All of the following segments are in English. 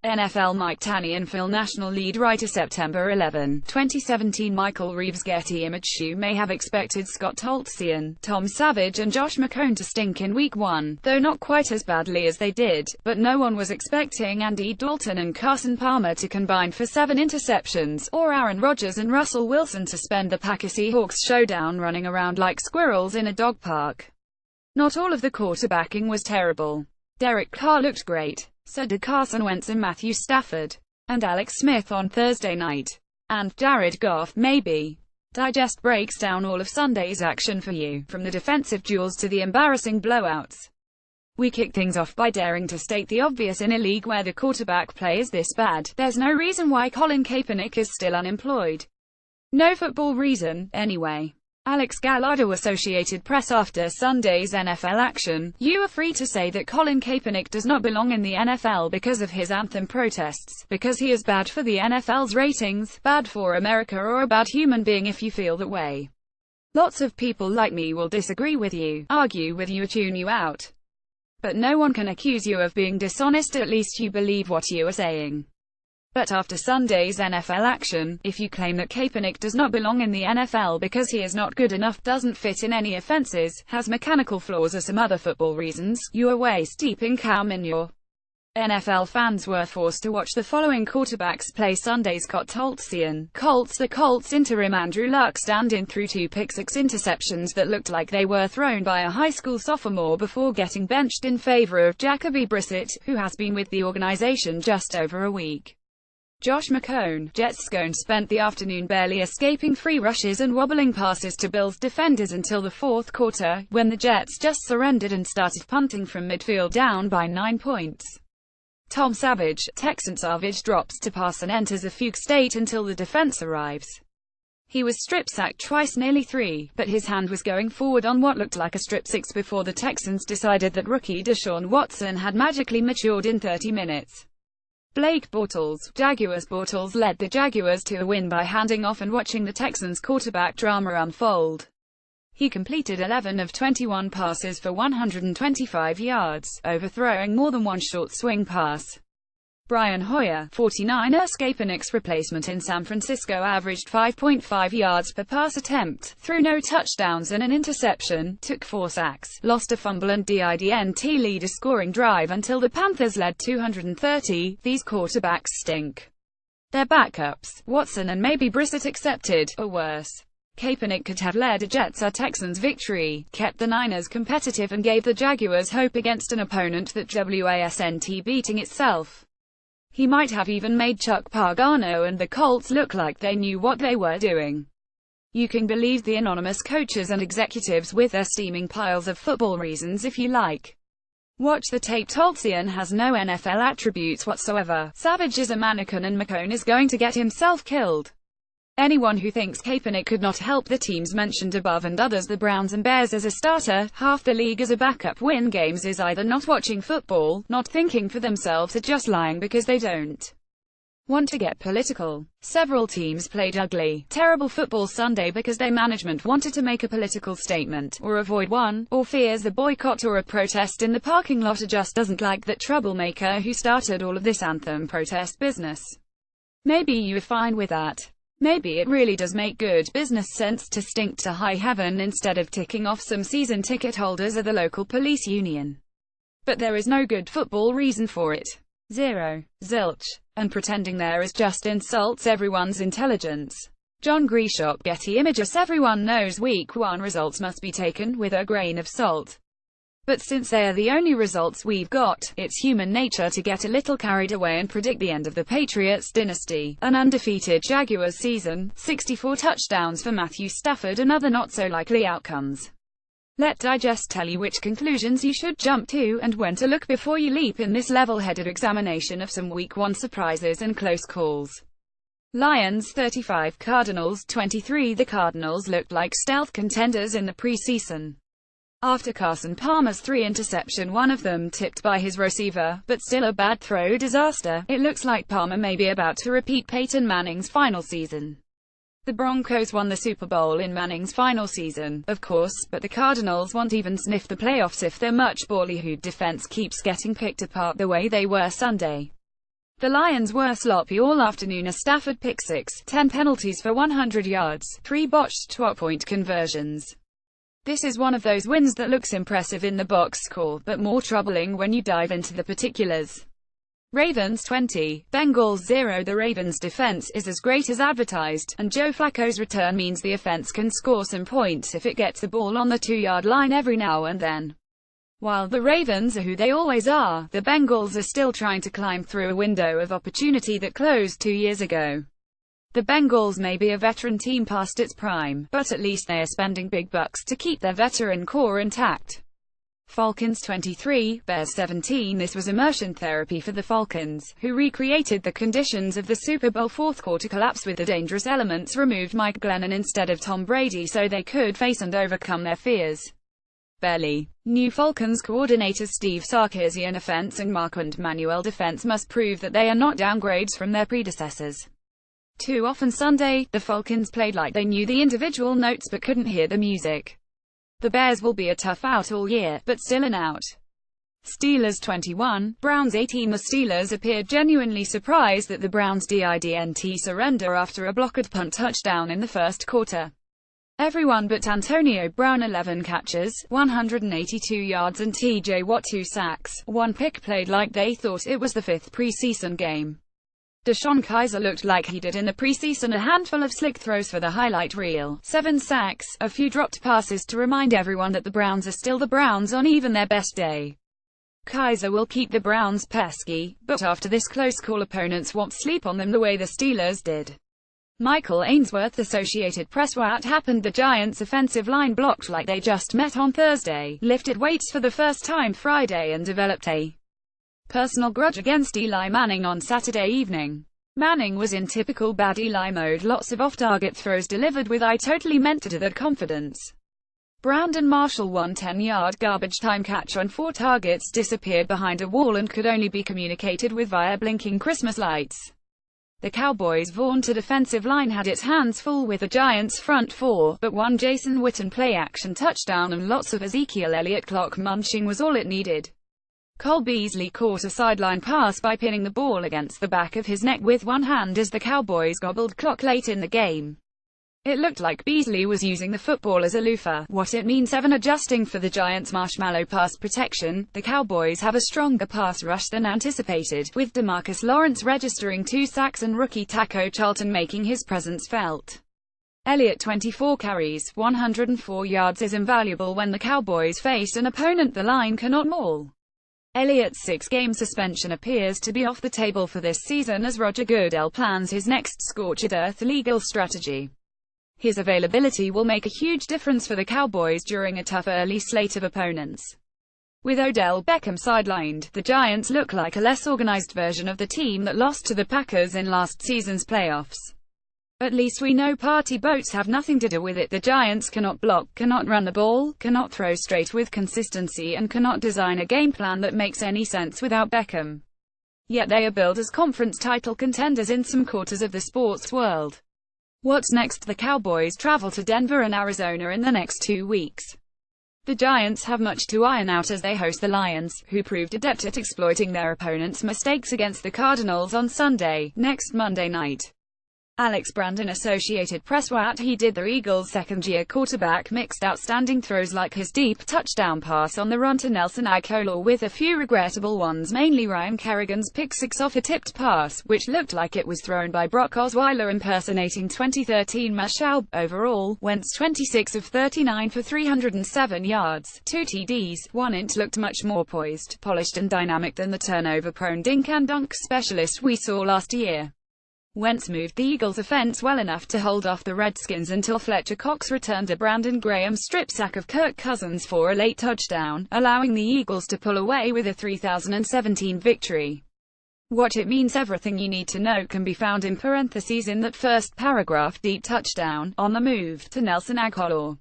NFL Mike Tanian Phil National lead writer September 11, 2017 Michael Reeves Getty Image You may have expected Scott Tolzien, Tom Savage and Josh McCown to stink in Week 1, though not quite as badly as they did, but no one was expecting Andy Dalton and Carson Palmer to combine for 7 interceptions, or Aaron Rodgers and Russell Wilson to spend the Packers-Seahawks showdown running around like squirrels in a dog park. Not all of the quarterbacking was terrible. Derek Carr looked great. So did Carson Wentz and Matthew Stafford. And Alex Smith on Thursday night. And Jared Goff, maybe. Digest breaks down all of Sunday's action for you, from the defensive duels to the embarrassing blowouts. We kick things off by daring to state the obvious. In a league where the quarterback play is this bad, there's no reason why Colin Kaepernick is still unemployed. No football reason, anyway. Alex Gallardo, Associated Press. After Sunday's NFL action, you are free to say that Colin Kaepernick does not belong in the NFL because of his anthem protests, because he is bad for the NFL's ratings, bad for America, or a bad human being if you feel that way. Lots of people like me will disagree with you, argue with you, or tune you out. But no one can accuse you of being dishonest. At least you believe what you are saying. But after Sunday's NFL action, if you claim that Kaepernick does not belong in the NFL because he is not good enough, doesn't fit in any offenses, has mechanical flaws or some other football reasons, you are waist deep in calumny. NFL fans were forced to watch the following quarterbacks play Sunday: Scott Tolzien, Colts. The Colts interim Andrew Luck stand-in threw 2 pick-six interceptions that looked like they were thrown by a high school sophomore before getting benched in favor of Jacoby Brissett, who has been with the organization just over a week. Josh McCown, Jets scone, spent the afternoon barely escaping free rushes and wobbling passes to Bills defenders until the fourth quarter, when the Jets just surrendered and started punting from midfield down by 9 points. Tom Savage, Texan. Savage drops to pass and enters a fugue state until the defense arrives. He was strip-sacked twice, nearly 3, but his hand was going forward on what looked like a strip 6 before the Texans decided that rookie Deshaun Watson had magically matured in 30 minutes. Blake Bortles, Jaguars. Bortles led the Jaguars to a win by handing off and watching the Texans' quarterback drama unfold. He completed 11 of 21 passes for 125 yards, overthrowing more than one short swing pass. Brian Hoyer, 49ers. Kaepernick's replacement in San Francisco averaged 5.5 yards per pass attempt, threw no touchdowns and an interception, took 4 sacks, lost a fumble and didn't lead a scoring drive until the Panthers led 230. These quarterbacks stink. Their backups, Watson and maybe Brissett excepted, are worse. Kaepernick could have led a Jets-Texans victory, kept the Niners competitive and gave the Jaguars hope against an opponent that wasn't beating itself. He might have even made Chuck Pagano and the Colts look like they knew what they were doing. You can believe the anonymous coaches and executives with their steaming piles of football reasons if you like. Watch the tape. Tolzien has no NFL attributes whatsoever. Savage is a mannequin and McCown is going to get himself killed. Anyone who thinks Kaepernick could not help the teams mentioned above and others, the Browns and Bears, as a starter, half the league as a backup, win games, is either not watching football, not thinking for themselves, or just lying because they don't want to get political. Several teams played ugly, terrible football Sunday because their management wanted to make a political statement, or avoid one, or fears a boycott or a protest in the parking lot, or just doesn't like that troublemaker who started all of this anthem protest business. Maybe you're fine with that. Maybe it really does make good business sense to stink to high heaven instead of ticking off some season ticket holders of the local police union. But there is no good football reason for it. Zero. Zilch. And pretending there is just insults everyone's intelligence. John Grishop, Getty Images. Everyone knows Week 1 results must be taken with a grain of salt. But since they are the only results we've got, it's human nature to get a little carried away and predict the end of the Patriots dynasty, an undefeated Jaguars season, 64 touchdowns for Matthew Stafford and other not-so-likely outcomes. Let Digest tell you which conclusions you should jump to, and when to look before you leap in this level-headed examination of some Week 1 surprises and close calls. Lions 35, Cardinals 23. The Cardinals looked like stealth contenders in the preseason. After Carson Palmer's 3 interception, one of them tipped by his receiver, but still a bad throw disaster, it looks like Palmer may be about to repeat Peyton Manning's final season. The Broncos won the Super Bowl in Manning's final season, of course, but the Cardinals won't even sniff the playoffs if their much ballyhooed defense keeps getting picked apart the way they were Sunday. The Lions were sloppy all afternoon. A Stafford pick six, 10 penalties for 100 yards, 3 botched 12-point conversions. This is one of those wins that looks impressive in the box score, but more troubling when you dive into the particulars. Ravens 20, Bengals 0. The Ravens' defense is as great as advertised, and Joe Flacco's return means the offense can score some points if it gets the ball on the 2-yard line every now and then. While the Ravens are who they always are, the Bengals are still trying to climb through a window of opportunity that closed 2 years ago. The Bengals may be a veteran team past its prime, but at least they are spending big bucks to keep their veteran core intact. Falcons 23, Bears 17. This was immersion therapy for the Falcons, who recreated the conditions of the Super Bowl fourth quarter collapse with the dangerous elements, removed Mike Glennon instead of Tom Brady so they could face and overcome their fears. Barely. New Falcons coordinators Steve Sarkisian offense and Marquand Manuel defense must prove that they are not downgrades from their predecessors. Too often Sunday, the Falcons played like they knew the individual notes but couldn't hear the music. The Bears will be a tough out all year, but still an out. Steelers 21, Browns 18. The Steelers appeared genuinely surprised that the Browns didn't surrender after a blocked punt touchdown in the first quarter. Everyone but Antonio Brown 11 catches, 182 yards and TJ Watt 2 sacks, 1 pick played like they thought it was the 5th preseason game. DeShone Kizer looked like he did in the preseason, a handful of slick throws for the highlight reel, 7 sacks, a few dropped passes to remind everyone that the Browns are still the Browns on even their best day. Kizer will keep the Browns pesky, but after this close call opponents won't sleep on them the way the Steelers did. Michael Ainsworth, Associated Press. What happened? The Giants' offensive line blocked like they just met on Thursday, lifted weights for the first time Friday and developed a personal grudge against Eli Manning on Saturday evening. Manning was in typical bad Eli mode, lots of off-target throws delivered with "I totally meant to" that confidence. Brandon Marshall, one 10-yard garbage time catch on 4 targets, disappeared behind a wall and could only be communicated with via blinking Christmas lights. The Cowboys' vaunted offensive line had its hands full with the Giants' front four, but one Jason Witten play-action touchdown and lots of Ezekiel Elliott clock munching was all it needed. Cole Beasley caught a sideline pass by pinning the ball against the back of his neck with one hand as the Cowboys gobbled clock late in the game. It looked like Beasley was using the football as a loofah. What it means: 7 adjusting for the Giants' marshmallow pass protection. The Cowboys have a stronger pass rush than anticipated, with DeMarcus Lawrence registering 2 sacks and rookie Taco Charlton making his presence felt. Elliott 24 carries, 104 yards is invaluable when the Cowboys face an opponent the line cannot maul. Elliott's 6-game suspension appears to be off the table for this season as Roger Goodell plans his next scorched earth legal strategy. His availability will make a huge difference for the Cowboys during a tough early slate of opponents. With Odell Beckham sidelined, the Giants look like a less organized version of the team that lost to the Packers in last season's playoffs. At least we know party boats have nothing to do with it. The Giants cannot block, cannot run the ball, cannot throw straight with consistency, and cannot design a game plan that makes any sense without Beckham. Yet they are billed as conference title contenders in some quarters of the sports world. What's next? The Cowboys travel to Denver and Arizona in the next 2 weeks. The Giants have much to iron out as they host the Lions, who proved adept at exploiting their opponents' mistakes against the Cardinals on Sunday, next Monday night. Alex Brandon, Associated Press. What he did. The Eagles' second-year quarterback mixed outstanding throws like his deep touchdown pass on the run to Nelson Agholor with a few regrettable ones, mainly Ryan Kerrigan's pick-six off a tipped pass, which looked like it was thrown by Brock Osweiler impersonating 2013 Matt. Overall, Wentz 26 of 39 for 307 yards, 2 TDs, 1 int looked much more poised, polished and dynamic than the turnover-prone dink-and-dunk specialist we saw last year. Wentz moved the Eagles' offense well enough to hold off the Redskins until Fletcher Cox returned a Brandon Graham strip sack of Kirk Cousins for a late touchdown, allowing the Eagles to pull away with a 3017 victory. What it means: everything you need to know can be found in parentheses in that first paragraph. Deep touchdown, on the move, to Nelson Agholor.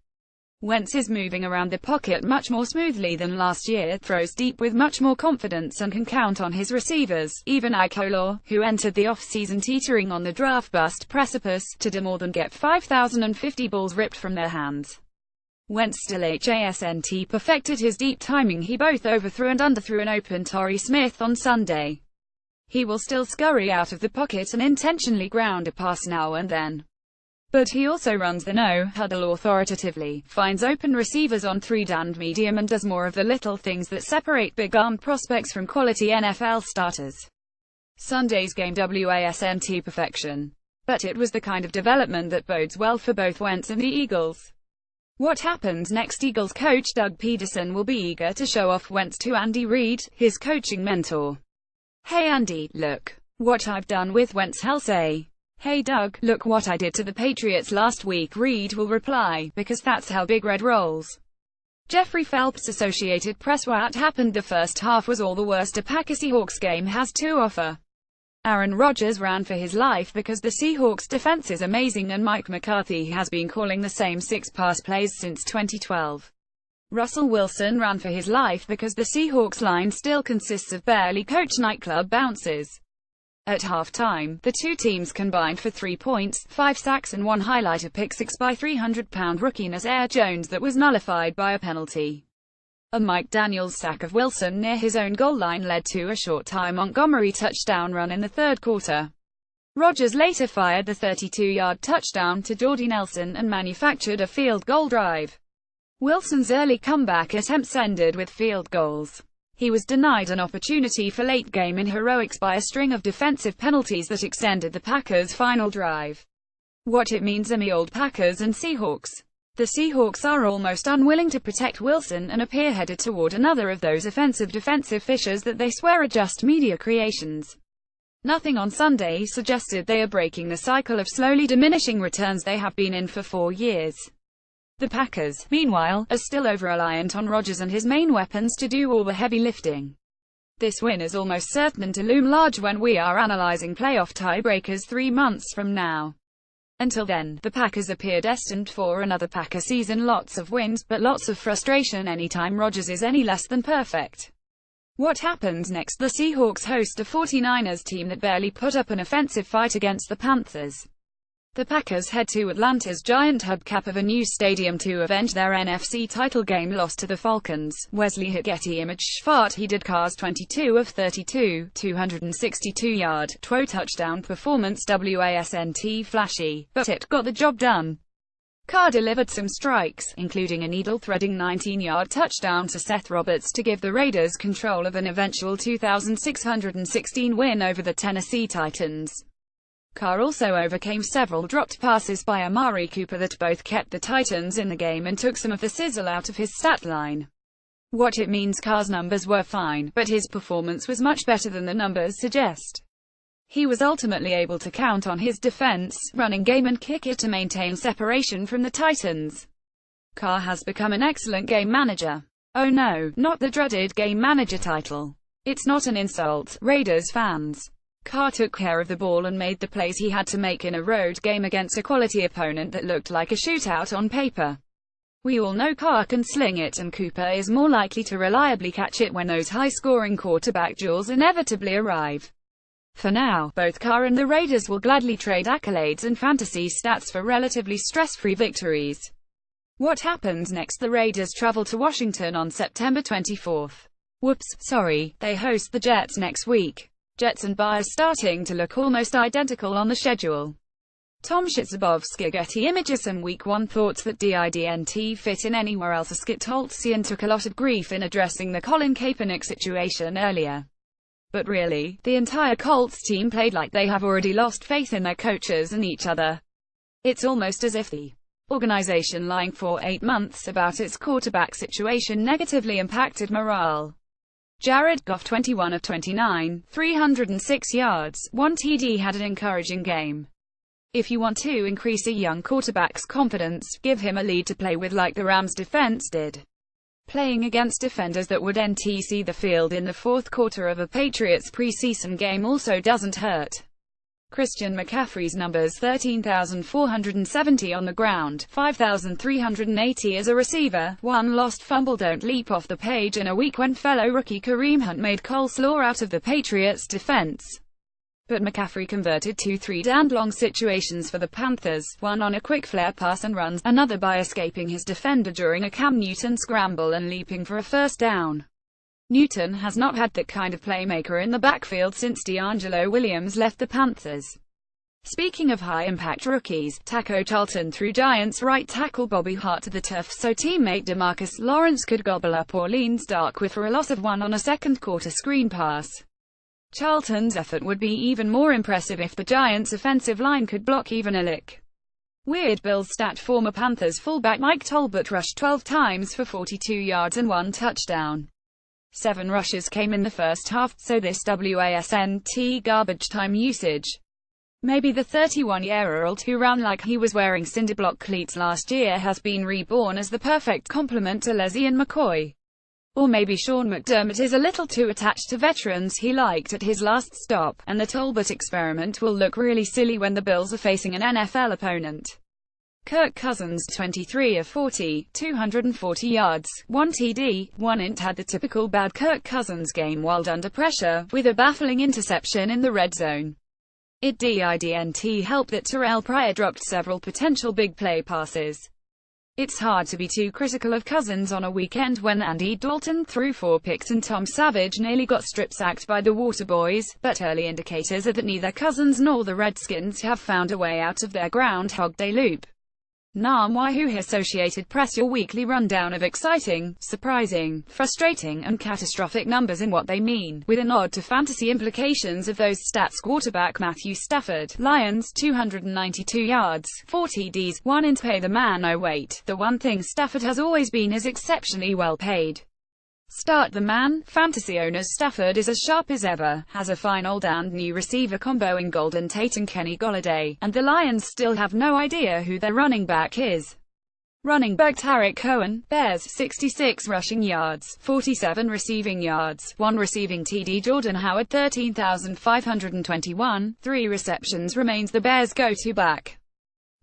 Wentz is moving around the pocket much more smoothly than last year, throws deep with much more confidence and can count on his receivers, even Agholor, who entered the offseason teetering on the draft bust precipice, to do more than get 5,050 balls ripped from their hands. Wentz still hasn't perfected his deep timing. He both overthrew and underthrew an open Torrey Smith on Sunday. He will still scurry out of the pocket and intentionally ground a pass now and then. But he also runs the no-huddle authoritatively, finds open receivers on third-down medium and does more of the little things that separate big-armed prospects from quality NFL starters. Sunday's game wasn't perfection. But it was the kind of development that bodes well for both Wentz and the Eagles. What happens next? Eagles coach Doug Peterson will be eager to show off Wentz to Andy Reid, his coaching mentor. "Hey Andy, look what I've done with Wentz," he'll say. "Hey Doug, look what I did to the Patriots last week," Reid will reply, because that's how Big Red rolls. Jeffrey Phelps, Associated Press. What happened the first half was all the worst a Packers-Seahawks game has to offer. Aaron Rodgers ran for his life because the Seahawks defense is amazing and Mike McCarthy has been calling the same 6 pass plays since 2012. Russell Wilson ran for his life because the Seahawks line still consists of barely coached nightclub bouncers. At halftime, the two teams combined for 3 points, 5 sacks and 1 highlight, a pick-six by 300-pound rookie Nazir Jones that was nullified by a penalty. A Mike Daniels sack of Wilson near his own goal line led to a short-tie Montgomery touchdown run in the third quarter. Rodgers later fired the 32-yard touchdown to Jordy Nelson and manufactured a field goal drive. Wilson's early comeback attempts ended with field goals. He was denied an opportunity for late-game in heroics by a string of defensive penalties that extended the Packers' final drive. What it means are the old Packers and Seahawks. The Seahawks are almost unwilling to protect Wilson and appear headed toward another of those offensive-defensive fissures that they swear are just media creations. Nothing on Sunday suggested they are breaking the cycle of slowly diminishing returns they have been in for 4 years. The Packers, meanwhile, are still over-reliant on Rodgers and his main weapons to do all the heavy lifting. This win is almost certain to loom large when we are analyzing playoff tiebreakers 3 months from now. Until then, the Packers appear destined for another Packer season. Lots of wins, but lots of frustration anytime Rodgers is any less than perfect. What happens next? The Seahawks host a 49ers team that barely put up an offensive fight against the Panthers. The Packers head to Atlanta's giant hubcap of a new stadium to avenge their NFC title game loss to the Falcons. Wesley hit Getty image fart. He did Carr's 22 of 32, 262-yard, touchdown performance wasn't flashy, but it got the job done. Carr delivered some strikes, including a needle-threading 19-yard touchdown to Seth Roberts to give the Raiders control of an eventual 2,616 win over the Tennessee Titans. Carr also overcame several dropped passes by Amari Cooper that both kept the Titans in the game and took some of the sizzle out of his stat line. What it means? Carr's numbers were fine, but his performance was much better than the numbers suggest. He was ultimately able to count on his defense, running game and kicker to maintain separation from the Titans. Carr has become an excellent game manager. Oh no, not the dreaded game manager title. It's not an insult, Raiders fans. Carr took care of the ball and made the plays he had to make in a road game against a quality opponent that looked like a shootout on paper. We all know Carr can sling it, and Cooper is more likely to reliably catch it when those high-scoring quarterback duels inevitably arrive. For now, both Carr and the Raiders will gladly trade accolades and fantasy stats for relatively stress-free victories. What happens next? The Raiders travel to Washington on September 24th. Whoops, sorry, they host the Jets next week. Jets and Bears starting to look almost identical on the schedule. Tom Shitzabovsky Getty Images. Some Week 1 thoughts that didn't fit in anywhere else. Skip Toltzien took a lot of grief in addressing the Colin Kaepernick situation earlier. But really, the entire Colts team played like they have already lost faith in their coaches and each other. It's almost as if the organization lying for 8 months about its quarterback situation negatively impacted morale. Jared Goff, 21 of 29, 306 yards, 1 TD, had an encouraging game. If you want to increase a young quarterback's confidence, give him a lead to play with like the Rams' defense did. Playing against defenders that wouldn't see the field in the fourth quarter of a Patriots preseason game also doesn't hurt. Christian McCaffrey's numbers: 13,470 on the ground, 5,380 as a receiver, 1 lost fumble. Don't leap off the page in a week when fellow rookie Kareem Hunt made coleslaw out of the Patriots' defense. But McCaffrey converted 2 3rd-and-long situations for the Panthers, one on a quick flare pass and runs, another by escaping his defender during a Cam Newton scramble and leaping for a first down. Newton has not had that kind of playmaker in the backfield since DeAngelo Williams left the Panthers. Speaking of high-impact rookies, Taco Charlton threw Giants right tackle Bobby Hart to the turf so teammate DeMarcus Lawrence could gobble up Orleans Darkwa for a loss of 1 on a second-quarter screen pass. Charlton's effort would be even more impressive if the Giants' offensive line could block even a lick. Weird Bill's stat: former Panthers fullback Mike Tolbert rushed 12 times for 42 yards and 1 touchdown. 7 rushes came in the first half, so this wasn't garbage time usage. Maybe the 31-year-old who ran like he was wearing cinderblock cleats last year has been reborn as the perfect complement to LeSean McCoy. Or maybe Sean McDermott is a little too attached to veterans he liked at his last stop, and the Tolbert experiment will look really silly when the Bills are facing an NFL opponent. Kirk Cousins, 23 of 40, 240 yards, 1 TD, 1 int, had the typical bad Kirk Cousins game while under pressure, with a baffling interception in the red zone. It didn't help that Terrell Pryor dropped several potential big play passes. It's hard to be too critical of Cousins on a weekend when Andy Dalton threw 4 picks and Tom Savage nearly got strip-sacked by the Waterboys, but early indicators are that neither Cousins nor the Redskins have found a way out of their Groundhog Day loop. Nam Wahoo Associated Press, your weekly rundown of exciting, surprising, frustrating, and catastrophic numbers and what they mean, with a nod to fantasy implications of those stats. Quarterback Matthew Stafford, Lions, 292 yards, 4 TDs, 1 int. Pay the man I wait. The one thing Stafford has always been is exceptionally well paid. Start the man. Fantasy owners, Stafford is as sharp as ever, has a fine old and new receiver combo in Golden Tate and Kenny Golladay, and the Lions still have no idea who their running back is. Running back Tariq Cohen, Bears, 66 rushing yards, 47 receiving yards, 1 receiving TD. Jordan Howard, 13,521, 3 receptions, remains the Bears' go-to back.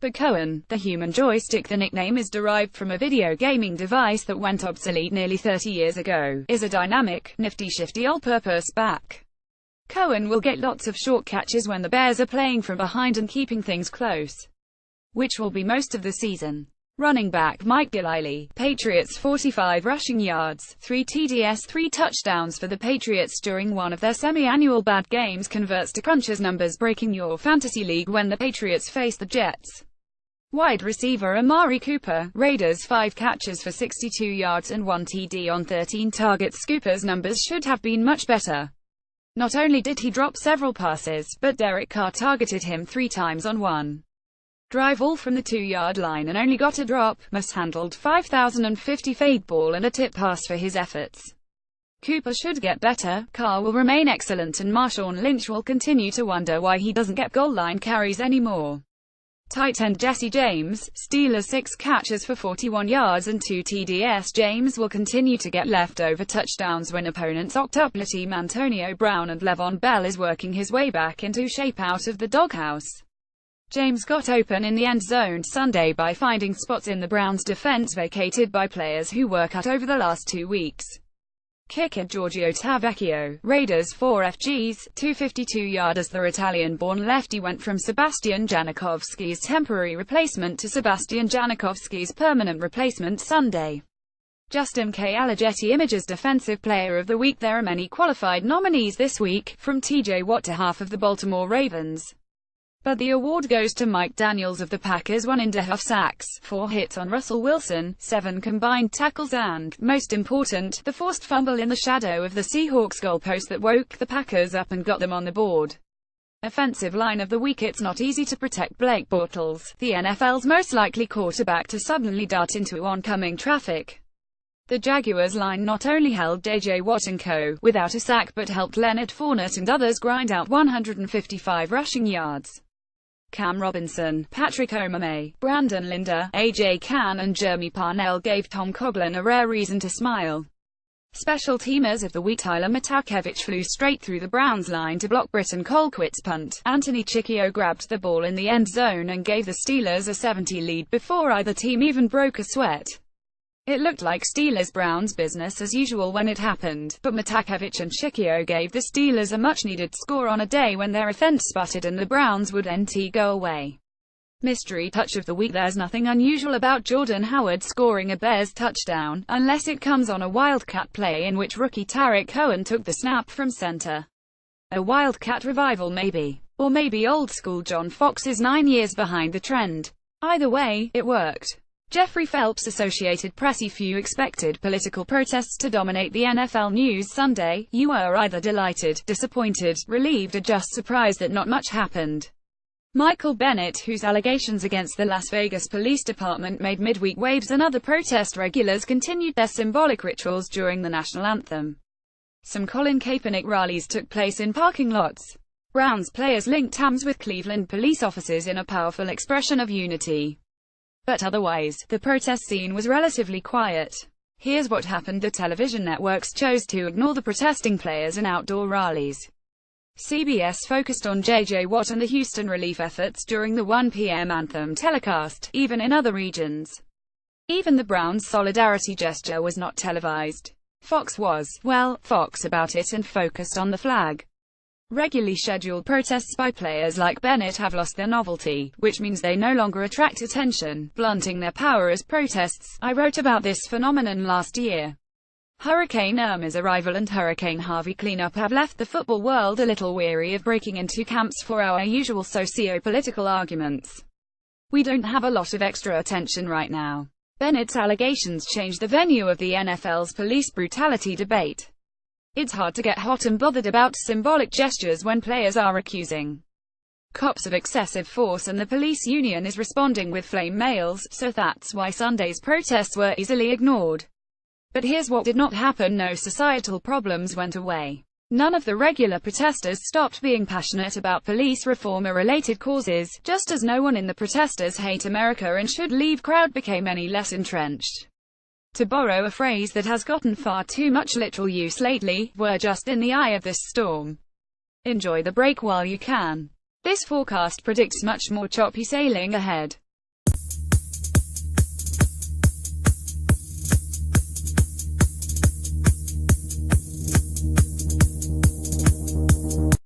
But Cohen, the human joystick, the nickname is derived from a video gaming device that went obsolete nearly 30 years ago, is a dynamic, nifty, shifty all-purpose back. Cohen will get lots of short catches when the Bears are playing from behind and keeping things close, which will be most of the season. Running back Mike Gilliley, Patriots, 45 rushing yards, 3 TDs, 3 touchdowns for the Patriots during one of their semi-annual bad games, converts to Cruncher's numbers, breaking your fantasy league when the Patriots face the Jets. Wide receiver Amari Cooper, Raiders, 5 catches for 62 yards and 1 TD on 13 targets. Cooper's numbers should have been much better. Not only did he drop several passes, but Derek Carr targeted him 3 times on 1 drive, all from the 2-yard line, and only got a drop. Mishandled 5,050 fade ball and a tip pass for his efforts. Cooper should get better, Carr will remain excellent, and Marshawn Lynch will continue to wonder why he doesn't get goal line carries anymore. Tight end Jesse James, Steelers, 6 catches for 41 yards and 2 TDs. James will continue to get leftover touchdowns when opponents octuple team. Antonio Brown and Le'Veon Bell is working his way back into shape out of the doghouse. James got open in the end zone Sunday by finding spots in the Browns' defense vacated by players who were cut over the last 2 weeks. Kicker Giorgio Tavecchio, Raiders, 4 FGs, 252 yarders. The Italian-born lefty went from Sebastian Janikowski's temporary replacement to Sebastian Janikowski's permanent replacement Sunday. Justin K. Alajetti Images Defensive Player of the Week. There are many qualified nominees this week, from TJ Watt to half of the Baltimore Ravens. But the award goes to Mike Daniels of the Packers. 1.5 sacks, 4 hits on Russell Wilson, 7 combined tackles, and, most important, the forced fumble in the shadow of the Seahawks goalpost that woke the Packers up and got them on the board. Offensive line of the week. It's not easy to protect Blake Bortles, the NFL's most likely quarterback to suddenly dart into oncoming traffic. The Jaguars' line not only held J.J. Watt and co. without a sack but helped Leonard Fournette and others grind out 155 rushing yards. Cam Robinson, Patrick Omameh, Brandon Linder, A.J. Cann and Jeremy Parnell gave Tom Coughlin a rare reason to smile. Special teamers of the week. Tyler Matakevich flew straight through the Browns' line to block Britton Colquitt's punt. Anthony Chickillo grabbed the ball in the end zone and gave the Steelers a 70 lead before either team even broke a sweat. It looked like Steelers-Browns business as usual when it happened, but Matakevich and Chickillo gave the Steelers a much-needed score on a day when their offense sputtered and the Browns would go away. Mystery touch of the week: there's nothing unusual about Jordan Howard scoring a Bears touchdown, unless it comes on a Wildcat play in which rookie Tarik Cohen took the snap from center. A Wildcat revival maybe. Or maybe old-school John Fox is 9 years behind the trend. Either way, it worked. Jeffrey Phelps, Associated Press. Few expected political protests to dominate the NFL news Sunday. You were either delighted, disappointed, relieved, or just surprised that not much happened. Michael Bennett, whose allegations against the Las Vegas Police Department made midweek waves, and other protest regulars continued their symbolic rituals during the national anthem. Some Colin Kaepernick rallies took place in parking lots. Browns players linked arms with Cleveland police officers in a powerful expression of unity. But otherwise, the protest scene was relatively quiet. Here's what happened: the television networks chose to ignore the protesting players and outdoor rallies. CBS focused on J.J. Watt and the Houston relief efforts during the 1 p.m. anthem telecast, even in other regions. Even the Browns' solidarity gesture was not televised. Fox was, well, Fox about it and focused on the flag. Regularly scheduled protests by players like Bennett have lost their novelty, which means they no longer attract attention, blunting their power as protests. I wrote about this phenomenon last year. Hurricane Irma's arrival and Hurricane Harvey cleanup have left the football world a little weary of breaking into camps for our usual socio-political arguments. We don't have a lot of extra attention right now. Bennett's allegations changed the venue of the NFL's police brutality debate. It's hard to get hot and bothered about symbolic gestures when players are accusing cops of excessive force and the police union is responding with flame mails, so that's why Sunday's protests were easily ignored. But here's what did not happen: no societal problems went away. None of the regular protesters stopped being passionate about police reform or related causes, just as no one in the protesters hate America and should leave crowd became any less entrenched. To borrow a phrase that has gotten far too much literal use lately, we're just in the eye of this storm. Enjoy the break while you can. This forecast predicts much more choppy sailing ahead.